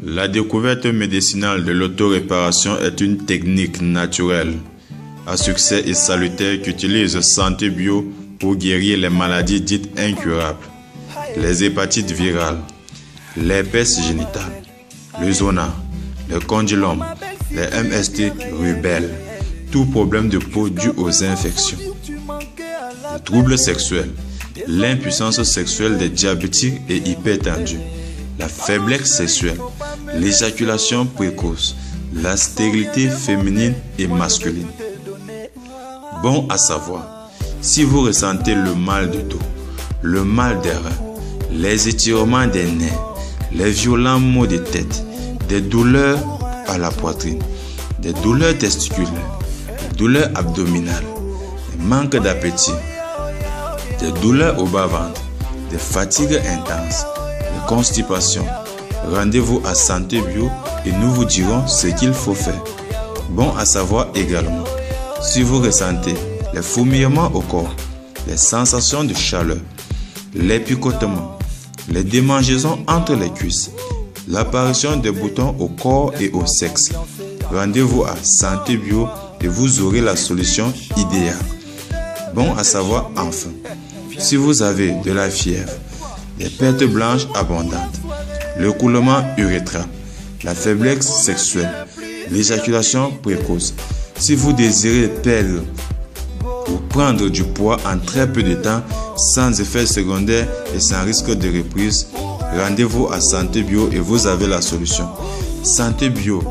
La découverte médicinale de l'autoréparation est une technique naturelle à succès et salutaire qu'utilise Santé Bio pour guérir les maladies dites incurables, les hépatites virales, l'herpès génital, le zona, le condylome, les MST rubelles, tout problème de peau dû aux infections, les troubles sexuels, l'impuissance sexuelle des diabétiques et hypertendus, la faiblesse sexuelle, l'éjaculation précoce, la stérilité féminine et masculine. Bon à savoir, si vous ressentez le mal du dos, le mal des reins, les étirements des nerfs, les violents maux de tête, des douleurs à la poitrine, des douleurs testiculaires, des douleurs abdominales, des manques d'appétit, des douleurs au bas-ventre, des fatigues intenses, des constipations, rendez-vous à Santé Bio et nous vous dirons ce qu'il faut faire. Bon à savoir également, si vous ressentez les fourmillements au corps, les sensations de chaleur, les picotements, les démangeaisons entre les cuisses, l'apparition des boutons au corps et au sexe, rendez-vous à Santé Bio et vous aurez la solution idéale. Bon à savoir enfin, si vous avez de la fièvre, des pertes blanches abondantes, l'écoulement urétral, la faiblesse sexuelle, l'éjaculation précoce, si vous désirez perdre ou prendre du poids en très peu de temps, sans effet secondaire et sans risque de reprise, rendez-vous à Santé Bio et vous avez la solution. Santé Bio,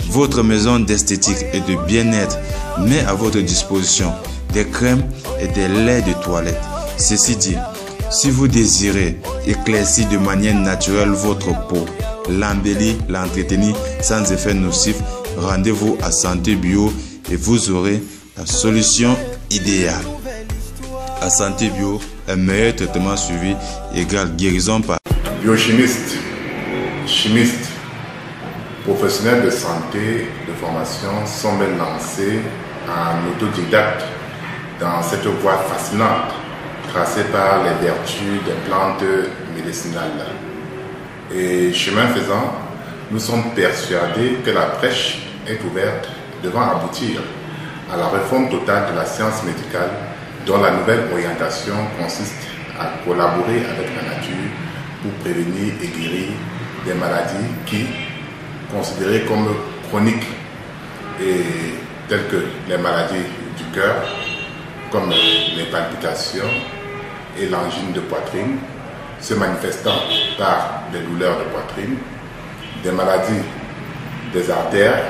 votre maison d'esthétique et de bien-être, met à votre disposition des crèmes et des laits de toilette. Ceci dit, si vous désirez éclaircir de manière naturelle votre peau, l'embellir, l'entretenir sans effet nocif, rendez-vous à Santé Bio et vous aurez la solution idéale. À Santé Bio, un meilleur traitement suivi égale guérison par biochimiste, chimiste, professionnels de santé, de formation sont même lancés en autodidacte dans cette voie fascinante tracée par les vertus des plantes médicinales. Et chemin faisant, nous sommes persuadés que la brèche est ouverte devant aboutir à la réforme totale de la science médicale dont la nouvelle orientation consiste à collaborer avec la nature pour prévenir et guérir des maladies qui, considérées comme chroniques, et telles que les maladies du cœur, comme les palpitations et l'angine de poitrine, se manifestant par des douleurs de poitrine, des maladies des artères,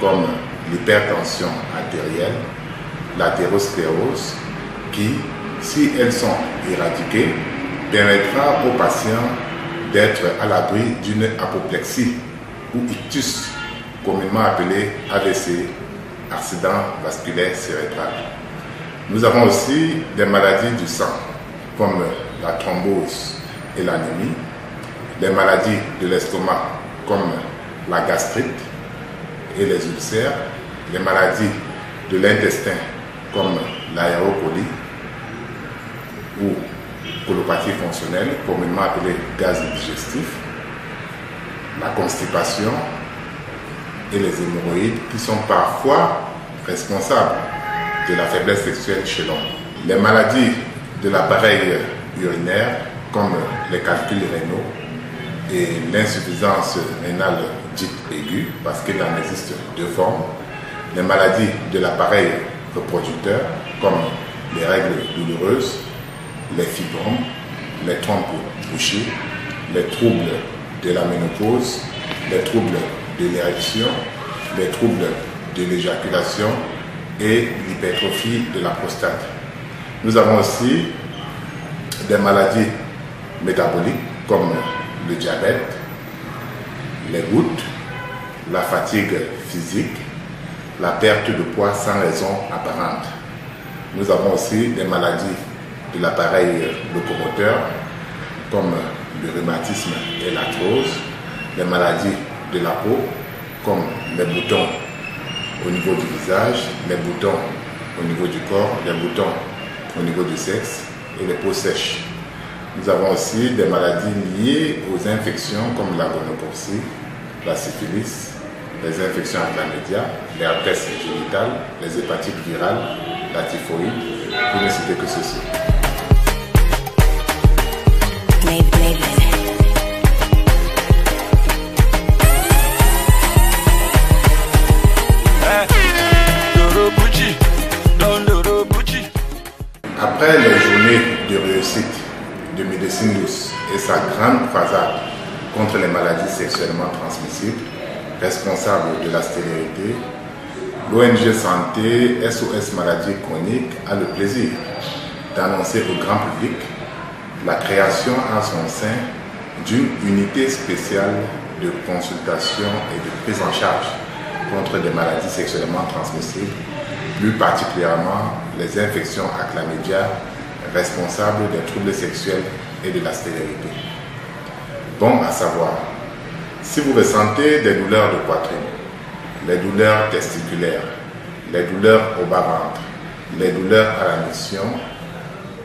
comme l'hypertension artérielle, l'athérosclérose, qui, si elles sont éradiquées, permettra aux patients d'être à l'abri d'une apoplexie ou ictus, communément appelé AVC, accident vasculaire cérébral. Nous avons aussi des maladies du sang, comme la thrombose et l'anémie, les maladies de l'estomac, comme la gastrite et les ulcères, les maladies de l'intestin, comme l'aérocolie ou colopathie fonctionnelle, communément appelée gaz digestif, la constipation et les hémorroïdes qui sont parfois responsables de la faiblesse sexuelle chez l'homme. Les maladies de l'appareil urinaire, comme les calculs rénaux et l'insuffisance rénale dite aiguë, parce qu'il en existe deux formes, les maladies de l'appareil reproducteur, comme les règles douloureuses, les fibromes, les trompes bouchées, les troubles de la ménopause, les troubles de l'érection, les troubles de l'éjaculation et l'hypertrophie de la prostate. Nous avons aussi des maladies métaboliques comme le diabète, les gouttes, la fatigue physique, la perte de poids sans raison apparente. Nous avons aussi des maladies de l'appareil locomoteur comme le rhumatisme et l'arthrose, les maladies de la peau comme les boutons au niveau du visage, les boutons au niveau du corps, les boutons au niveau du sexe et les peaux sèches. Nous avons aussi des maladies liées aux infections comme la gonococcie, la syphilis, les infections à chlamydia, l'herpès génital, les hépatites virales, la typhoïde, pour ne citer que ceci. Après les journées de réussite de médecine douce et sa grande croisade contre les maladies sexuellement transmissibles, responsable de la stérilité, l'ONG Santé SOS Maladies Chroniques a le plaisir d'annoncer au grand public la création en son sein d'une unité spéciale de consultation et de prise en charge contre des maladies sexuellement transmissibles, plus particulièrement les infections à chlamydia responsables des troubles sexuels et de la stérilité. Bon à savoir, si vous ressentez des douleurs de poitrine, les douleurs testiculaires, les douleurs au bas-ventre, les douleurs à la mission,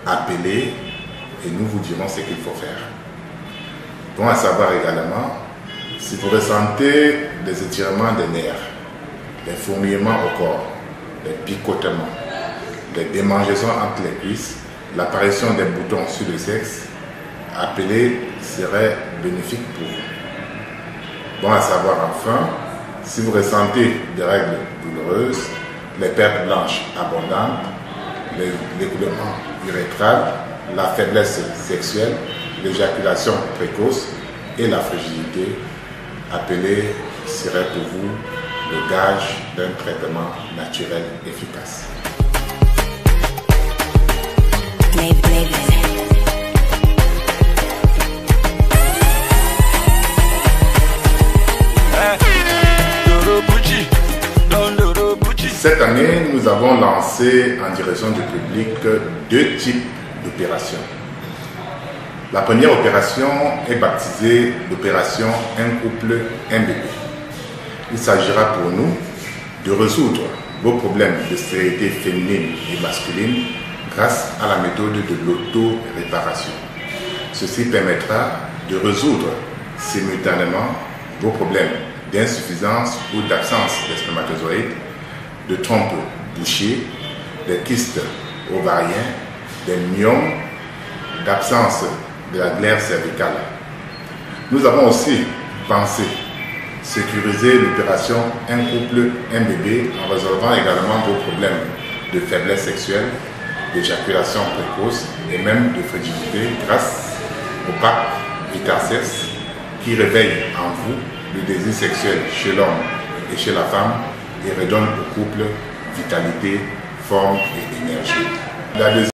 appelez et nous vous dirons ce qu'il faut faire. Bon à savoir également, si vous ressentez des étirements des nerfs, des fourmillements au corps, des picotements, des démangeaisons entre les cuisses, l'apparition des boutons sur le sexe, appeler serait bénéfique pour vous. Bon à savoir enfin, si vous ressentez des règles douloureuses, les pertes blanches abondantes, l'écoulement urétral, la faiblesse sexuelle, l'éjaculation précoce et la frigidité, appeler serait pour vous le gage d'un traitement naturel efficace. Cette année, nous avons lancé en direction du public 2 types d'opérations. La première opération est baptisée l'opération Un couple, un bébé. Il s'agira pour nous de résoudre vos problèmes de stérilité féminine et masculine grâce à la méthode de l'auto-réparation. Ceci permettra de résoudre simultanément vos problèmes d'insuffisance ou d'absence des spermatozoïdes, de trompes bouchées, des kystes ovariens, des myomes, d'absence de la glaire cervicale. Nous avons aussi pensé sécuriser l'opération Un couple, un bébé en résolvant également vos problèmes de faiblesse sexuelle, d'éjaculation précoce et même de frigidité grâce au pack Vitasex qui réveille en vous le désir sexuel chez l'homme et chez la femme et redonne au couple vitalité, forme et énergie.